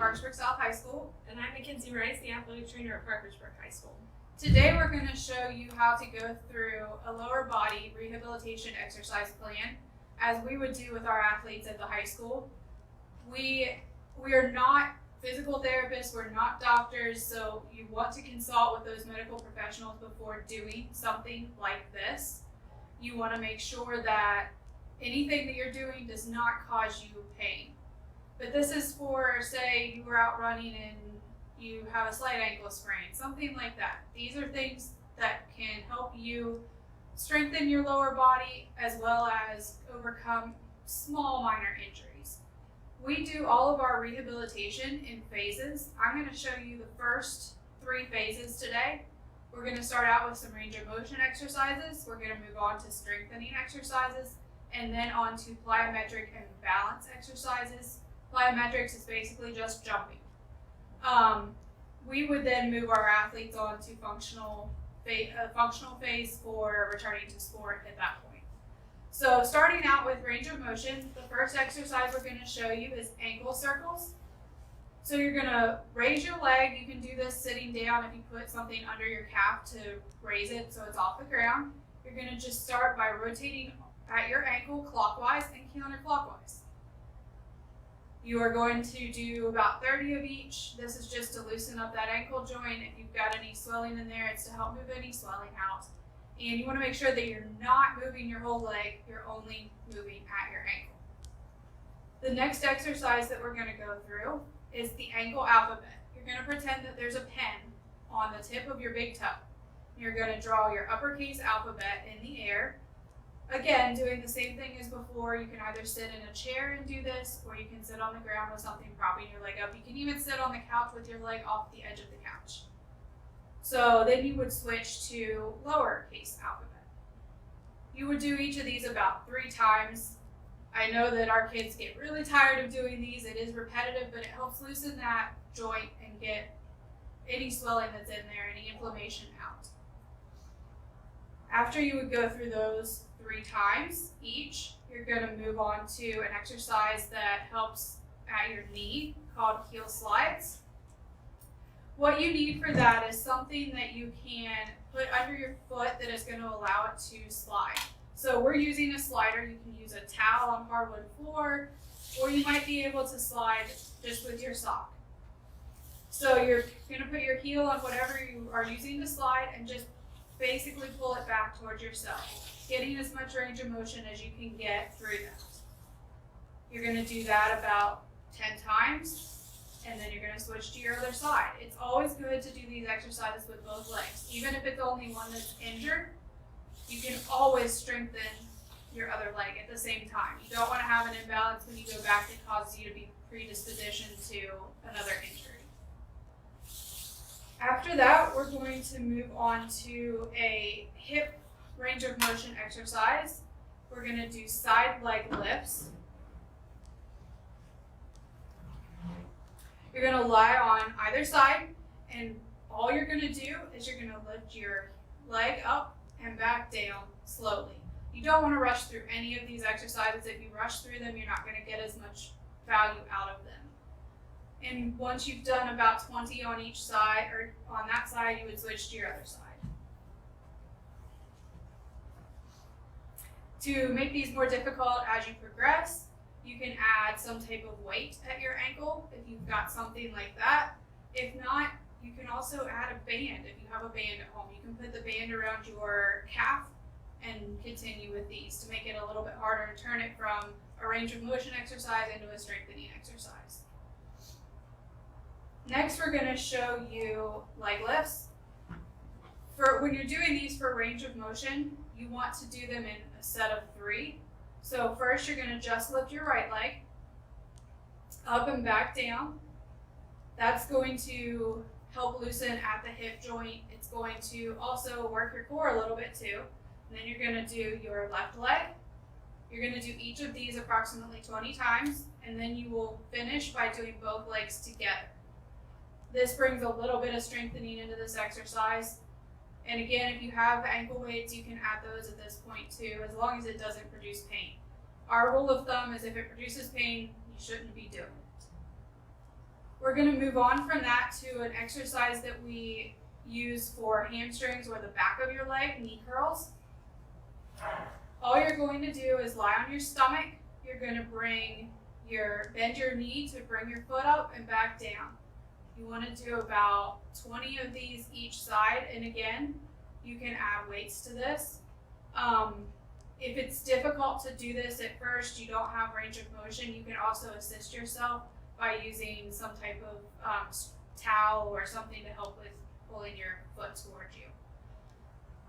Parkersburg South High School. And I'm Mackenzie Rice, the athletic trainer at Parkersburg High School. Today we're going to show you how to go through a lower body rehabilitation exercise plan as we would do with our athletes at the high school. We are not physical therapists, we're not doctors, so you want to consult with those medical professionals before doing something like this. You want to make sure that anything that you're doing does not cause you pain. But this is for, say, you were out running and you have a slight ankle sprain, something like that. These are things that can help you strengthen your lower body as well as overcome small minor injuries. We do all of our rehabilitation in phases. I'm going to show you the first 3 phases today. We're going to start out with some range of motion exercises. We're going to move on to strengthening exercises and then on to plyometric and balance exercises. Plyometrics is basically just jumping. We would then move our athletes on to functional phase for returning to sport at that point. So starting out with range of motion, the first exercise we're going to show you is ankle circles. So you're going to raise your leg. You can do this sitting down if you put something under your calf to raise it so it's off the ground. You're going to just start by rotating at your ankle clockwise and counterclockwise. You are going to do about 30 of each. This is just to loosen up that ankle joint. If you've got any swelling in there, it's to help move any swelling out. And you want to make sure that you're not moving your whole leg, you're only moving at your ankle. The next exercise that we're going to go through is the ankle alphabet. You're going to pretend that there's a pen on the tip of your big toe. You're going to draw your uppercase alphabet in the air. Again, doing the same thing as before. You can either sit in a chair and do this, or you can sit on the ground with something propping your leg up. You can even sit on the couch with your leg off the edge of the couch. So then you would switch to lowercase alphabet. You would do each of these about 3 times. I know that our kids get really tired of doing these. It is repetitive, but it helps loosen that joint and get any swelling that's in there, any inflammation out. After you would go through those 3 times each, you're going to move on to an exercise that helps at your knee called heel slides. What you need for that is something that you can put under your foot that is going to allow it to slide. So we're using a slider. You can use a towel on hardwood floor, or you might be able to slide just with your sock. So you're going to put your heel on whatever you are using to slide and just basically pull it back towards yourself, getting as much range of motion as you can get through that. You're going to do that about 10 times, and then you're going to switch to your other side. It's always good to do these exercises with both legs. Even if it's only one that's injured, you can always strengthen your other leg at the same time. You don't want to have an imbalance when you go back that causes you to be predispositioned to another injury. After that, we're going to move on to a hip range of motion exercise. We're going to do side leg lifts. You're going to lie on either side, and all you're going to do is you're going to lift your leg up and back down slowly. You don't want to rush through any of these exercises. If you rush through them, you're not going to get as much value out of them. And once you've done about 20 on each side, or on that side, you would switch to your other side. To make these more difficult as you progress, you can add some type of weight at your ankle if you've got something like that. If not, you can also add a band if you have a band at home. You can put the band around your calf and continue with these to make it a little bit harder and turn it from a range of motion exercise into a strengthening exercise. Next, we're going to show you leg lifts. When you're doing these for range of motion, you want to do them in a set of 3. So first, you're going to just lift your right leg up and back down. That's going to help loosen at the hip joint. It's going to also work your core a little bit too. And then you're going to do your left leg. You're going to do each of these approximately 20 times, and then you will finish by doing both legs together. This brings a little bit of strengthening into this exercise. And again, if you have ankle weights, you can add those at this point too, as long as it doesn't produce pain. Our rule of thumb is if it produces pain, you shouldn't be doing it. We're going to move on from that to an exercise that we use for hamstrings or the back of your leg, knee curls. All you're going to do is lie on your stomach. You're going to bend your knee to bring your foot up and back down. You want to do about 20 of these each side, and again, you can add weights to this. If it's difficult to do this at first, you don't have range of motion, you can also assist yourself by using some type of towel or something to help with pulling your foot towards you.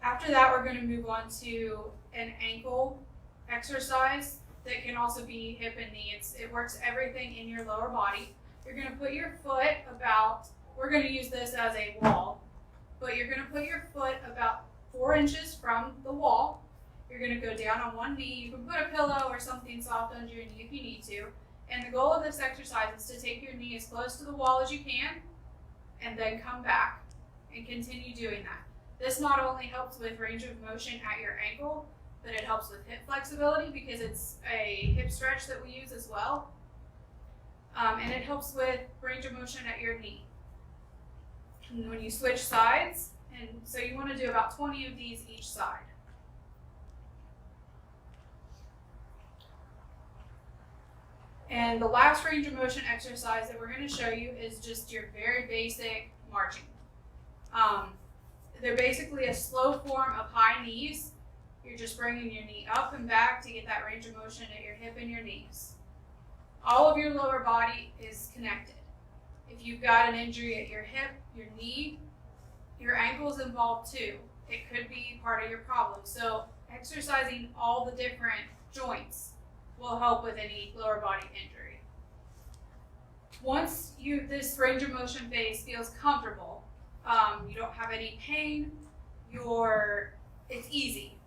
After that, we're going to move on to an ankle exercise that can also be hip and knee. It works everything in your lower body. You're going to put your foot we're going to use this as a wall, but you're going to put your foot about 4 inches from the wall. You're going to go down on one knee. You can put a pillow or something soft under your knee if you need to. And the goal of this exercise is to take your knee as close to the wall as you can and then come back and continue doing that. This not only helps with range of motion at your ankle, but it helps with hip flexibility because it's a hip stretch that we use as well. And it helps with range of motion at your knee. And when you switch sides, and so you want to do about 20 of these each side. And the last range of motion exercise that we're going to show you is just your very basic marching. They're basically a slow form of high knees. You're just bringing your knee up and back to get that range of motion at your hip and your knees. All of your lower body is connected. If you've got an injury at your hip, your knee, your ankle is involved too. It could be part of your problem. So exercising all the different joints will help with any lower body injury. Once this range of motion phase feels comfortable, you don't have any pain, it's easy.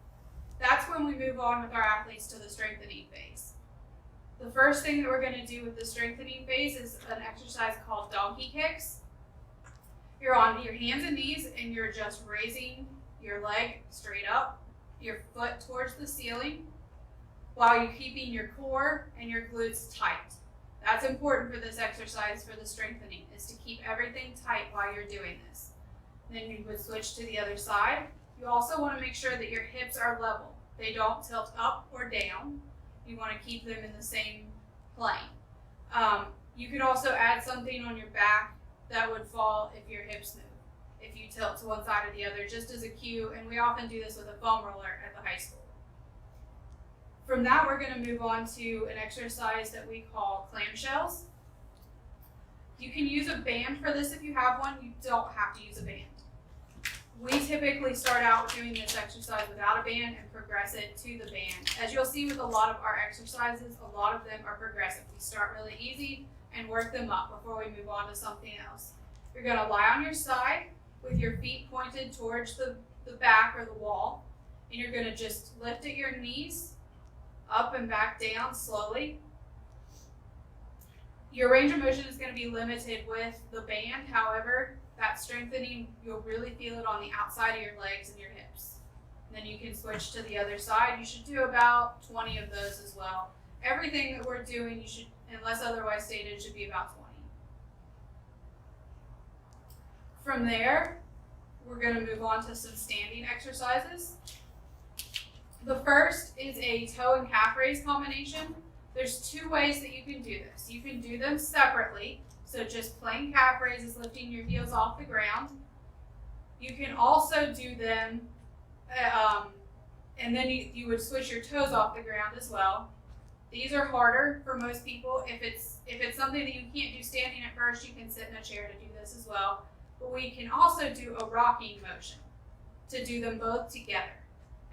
That's when we move on with our athletes to the strengthening phase. The first thing that we're going to do with the strengthening phase is an exercise called donkey kicks. You're on your hands and knees and you're just raising your leg straight up, your foot towards the ceiling, while you're keeping your core and your glutes tight. That's important for this exercise for the strengthening, is to keep everything tight while you're doing this. Then you would switch to the other side. You also want to make sure that your hips are level. They don't tilt up or down. You want to keep them in the same plane. You could also add something on your back that would fall if your hips move, if you tilt to one side or the other, just as a cue, and we often do this with a foam roller at the high school. From that, we're going to move on to an exercise that we call clamshells. You can use a band for this if you have one. You don't have to use a band. We typically start out doing this exercise without a band and progress it to the band. As you'll see with a lot of our exercises, a lot of them are progressive. We start really easy and work them up before we move on to something else. You're going to lie on your side with your feet pointed towards the back or the wall, and you're going to just lift at your knees, up and back down slowly. Your range of motion is going to be limited with the band. However, that strengthening, you'll really feel it on the outside of your legs and your hips. And then you can switch to the other side. You should do about 20 of those as well. Everything that we're doing, you should, unless otherwise stated, should be about 20. From there, we're going to move on to some standing exercises. The first is a toe and calf raise combination. There's 2 ways that you can do this. You can do them separately, so just plain calf raises, lifting your heels off the ground. You can also do them, and then you would switch your toes off the ground as well. These are harder for most people. If it's something that you can't do standing at first, you can sit in a chair to do this as well. But we can also do a rocking motion to do them both together.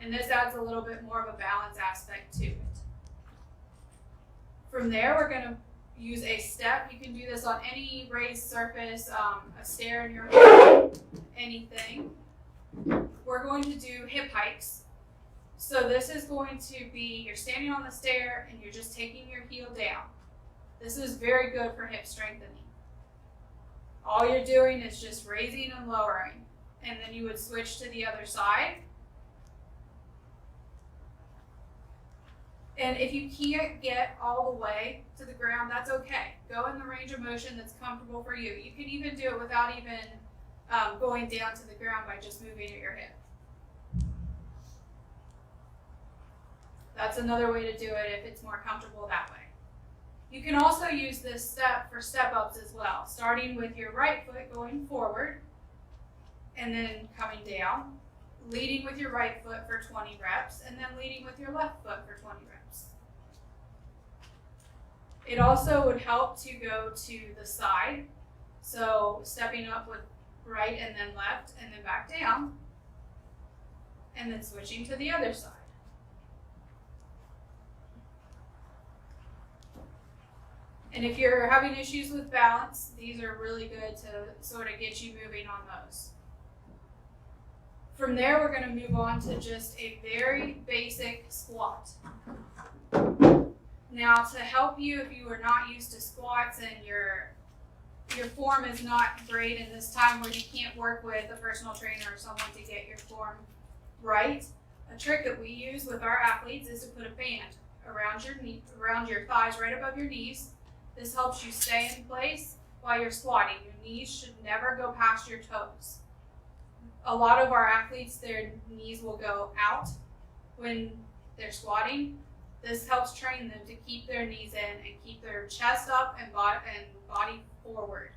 And this adds a little bit more of a balance aspect to it. From there, we're going to use a step. You can do this on any raised surface, a stair in your home, anything. We're going to do hip hikes. So this is going to be, you're standing on the stair and you're just taking your heel down. This is very good for hip strengthening. All you're doing is just raising and lowering. And then you would switch to the other side. And if you can't get all the way to the ground, that's okay. Go in the range of motion that's comfortable for you. You can even do it without even going down to the ground by just moving your hip. That's another way to do it if it's more comfortable that way. You can also use this step for step-ups as well, starting with your right foot going forward and then coming down, leading with your right foot for 20 reps, and then leading with your left foot for 20 reps. It also would help to go to the side, so stepping up with right and then left and then back down, and then switching to the other side. And if you're having issues with balance, these are really good to sort of get you moving on those. From there, we're going to move on to just a very basic squat. Now, to help you if you are not used to squats and your form is not great in this time where you can't work with a personal trainer or someone to get your form right, a trick that we use with our athletes is to put a band around your knee, around your thighs, right above your knees. This helps you stay in place while you're squatting. Your knees should never go past your toes. A lot of our athletes, their knees will go out when they're squatting. This helps train them to keep their knees in and keep their chest up and body forward.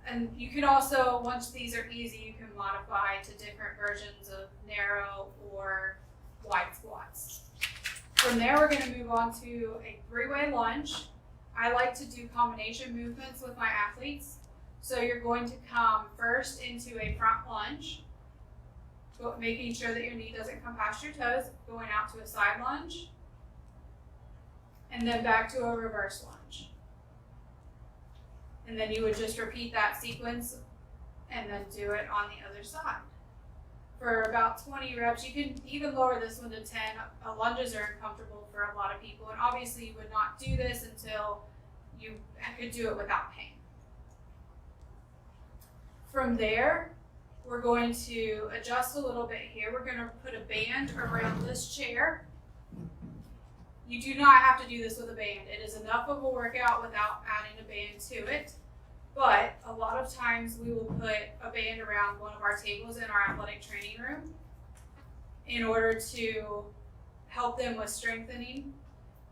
And you can also, once these are easy, you can modify to different versions of narrow or wide squats. From there, we're going to move on to a three-way lunge. I like to do combination movements with my athletes. So you're going to come first into a front lunge, making sure that your knee doesn't come past your toes, going out to a side lunge, and then back to a reverse lunge. And then you would just repeat that sequence and then do it on the other side. For about 20 reps, you can even lower this one to 10. Lunges are uncomfortable for a lot of people, and obviously you would not do this until you could do it without pain. From there, we're going to adjust a little bit here. We're going to put a band around this chair. You do not have to do this with a band. It is enough of a workout without adding a band to it. But a lot of times we will put a band around one of our tables in our athletic training room in order to help them with strengthening.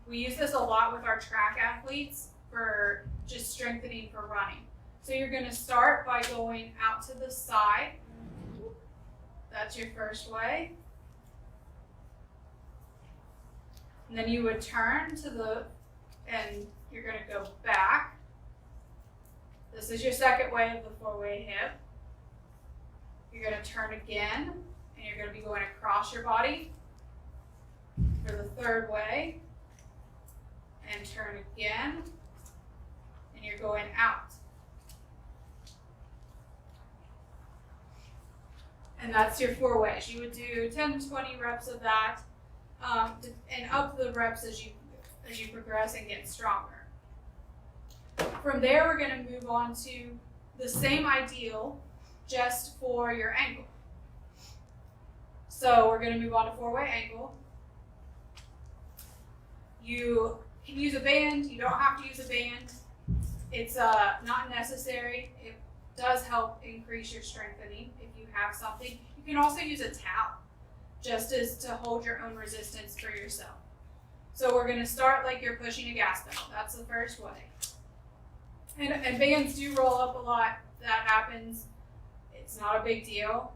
We use this a lot with our track athletes for just strengthening for running. So you're going to start by going out to the side. That's your first way. And then you would turn and you're going to go back. This is your second way of the four-way hip. You're going to turn again, and you're going to be going across your body for the third way, and turn again, and you're going out. And that's your four ways. You would do 10 to 20 reps of that, and up the reps as you progress and get stronger. From there, we're going to move on to the same ideal, just for your ankle. So we're going to move on to four-way ankle. You can use a band. You don't have to use a band. It's not necessary. It does help increase your strengthening if you have something. You can also use a towel, just as to hold your own resistance for yourself. So we're going to start like you're pushing a gas pedal. That's the first way. And bands do roll up a lot. That happens. It's not a big deal.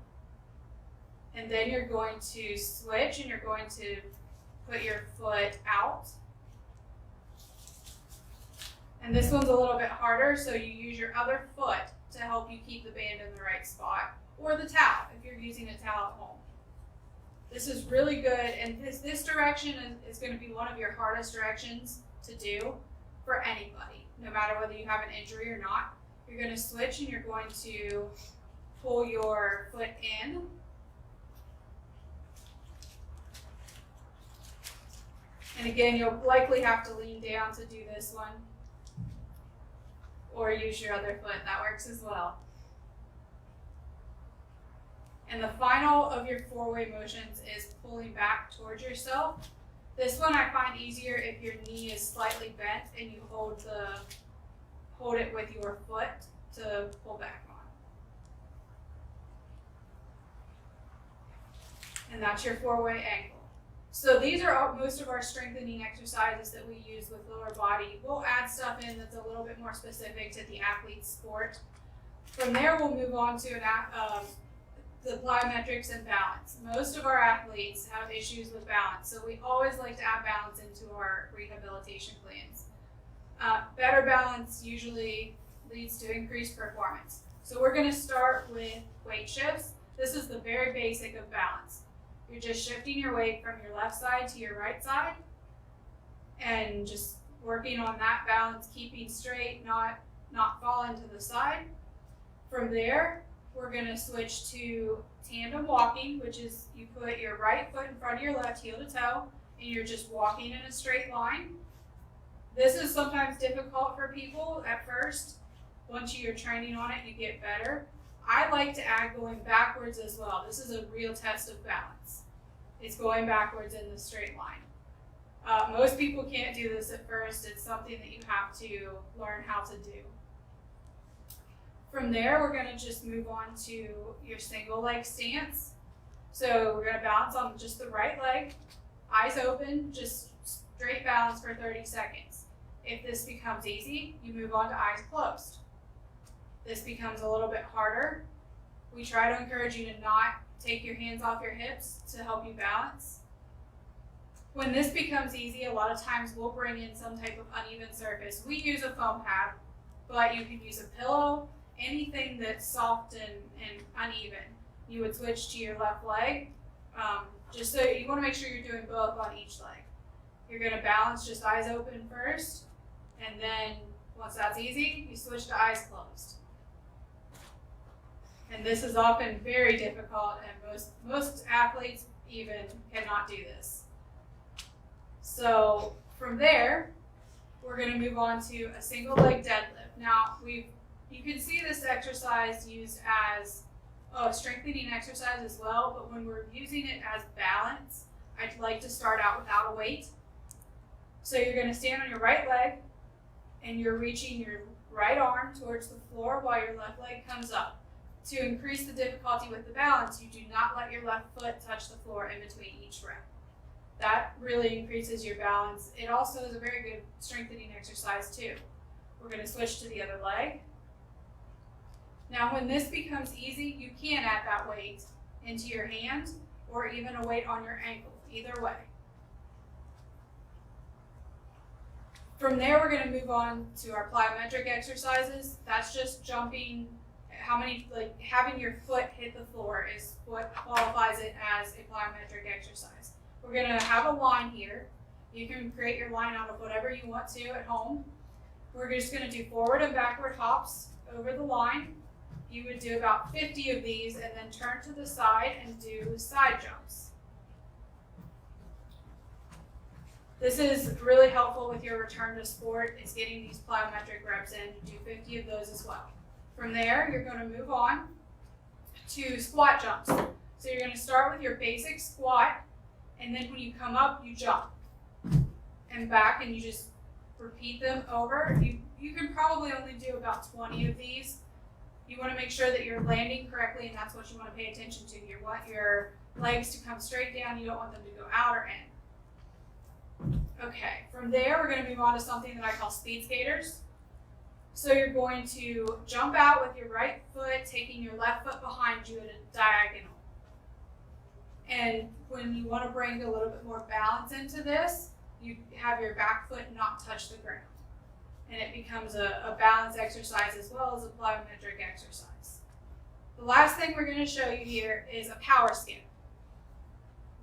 And then you're going to switch and you're going to put your foot out. And this one's a little bit harder, so you use your other foot to help you keep the band in the right spot, or the towel if you're using a towel at home. This is really good, and this direction is going to be one of your hardest directions to do for anybody, no matter whether you have an injury or not. You're going to switch and you're going to pull your foot in. And again, you'll likely have to lean down to do this one, or use your other foot. That works as well. And the final of your four-way motions is pulling back towards yourself. This one I find easier if your knee is slightly bent and you hold it with your foot to pull back on. And that's your 4-way ankle. So these are most of our strengthening exercises that we use with lower body. We'll add stuff in that's a little bit more specific to the athlete's sport. From there, we'll move on to the plyometrics and balance. Most of our athletes have issues with balance, so we always like to add balance into our rehabilitation plans. Better balance usually leads to increased performance. So we're going to start with weight shifts. This is the very basic of balance. You're just shifting your weight from your left side to your right side and just working on that balance, keeping straight, not falling to the side. From there, we're going to switch to tandem walking, which is you put your right foot in front of your left, heel to toe, and you're just walking in a straight line. This is sometimes difficult for people at first. Once you're training on it, you get better. I like to add going backwards as well. This is a real test of balance. It's going backwards in the straight line. Most people can't do this at first. It's something that you have to learn how to do. From there, we're going to just move on to your single leg stance. So we're going to balance on just the right leg, eyes open, just straight balance for 30 seconds. If this becomes easy, you move on to eyes closed. This becomes a little bit harder. We try to encourage you to not take your hands off your hips to help you balance. When this becomes easy, a lot of times we'll bring in some type of uneven surface. We use a foam pad, but you can use a pillow, anything that's soft and uneven. You would switch to your left leg. Just so you want to make sure you're doing both on each leg. You're going to balance just eyes open first, and then once that's easy, you switch to eyes closed. And this is often very difficult, and most athletes even cannot do this. So from there, we're going to move on to a single leg deadlift. Now, you can see this exercise used as a strengthening exercise as well, but when we're using it as balance, I'd like to start out without a weight. So you're going to stand on your right leg, and you're reaching your right arm towards the floor while your left leg comes up. To increase the difficulty with the balance, you do not let your left foot touch the floor in between each rep. That really increases your balance. It also is a very good strengthening exercise too. We're going to switch to the other leg. Now when this becomes easy, you can add that weight into your hand or even a weight on your ankle, either way. From there, we're going to move on to our plyometric exercises. That's just jumping. Having your foot hit the floor is what qualifies it as a plyometric exercise. We're going to have a line here. You can create your line out of whatever you want to at home. We're just going to do forward and backward hops over the line. You would do about 50 of these and then turn to the side and do side jumps. This is really helpful with your return to sport. It's getting these plyometric reps in. You do 50 of those as well. From there, you're going to move on to squat jumps. So you're going to start with your basic squat, and then when you come up, you jump and back, and you just repeat them over. You can probably only do about 20 of these. You want to make sure that you're landing correctly, and that's what you want to pay attention to. You want your legs to come straight down. You don't want them to go out or in. Okay, from there, we're going to move on to something that I call speed skaters. So you're going to jump out with your right foot, taking your left foot behind you at a diagonal. And when you want to bring a little bit more balance into this, you have your back foot not touch the ground. And it becomes a balance exercise as well as a plyometric exercise. The last thing we're going to show you here is a power skip.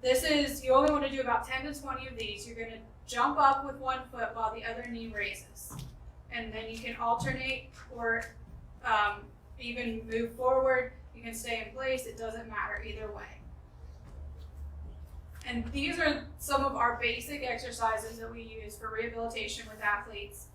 You only want to do about 10 to 20 of these. You're going to jump up with one foot while the other knee raises. And then you can alternate or even move forward. You can stay in place. It doesn't matter either way. And these are some of our basic exercises that we use for rehabilitation with athletes.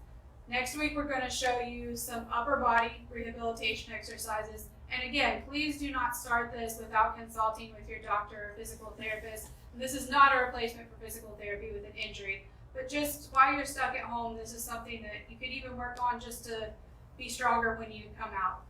Next week, we're going to show you some upper body rehabilitation exercises. And again, please do not start this without consulting with your doctor or physical therapist. This is not a replacement for physical therapy with an injury, but just while you're stuck at home, this is something that you could even work on just to be stronger when you come out.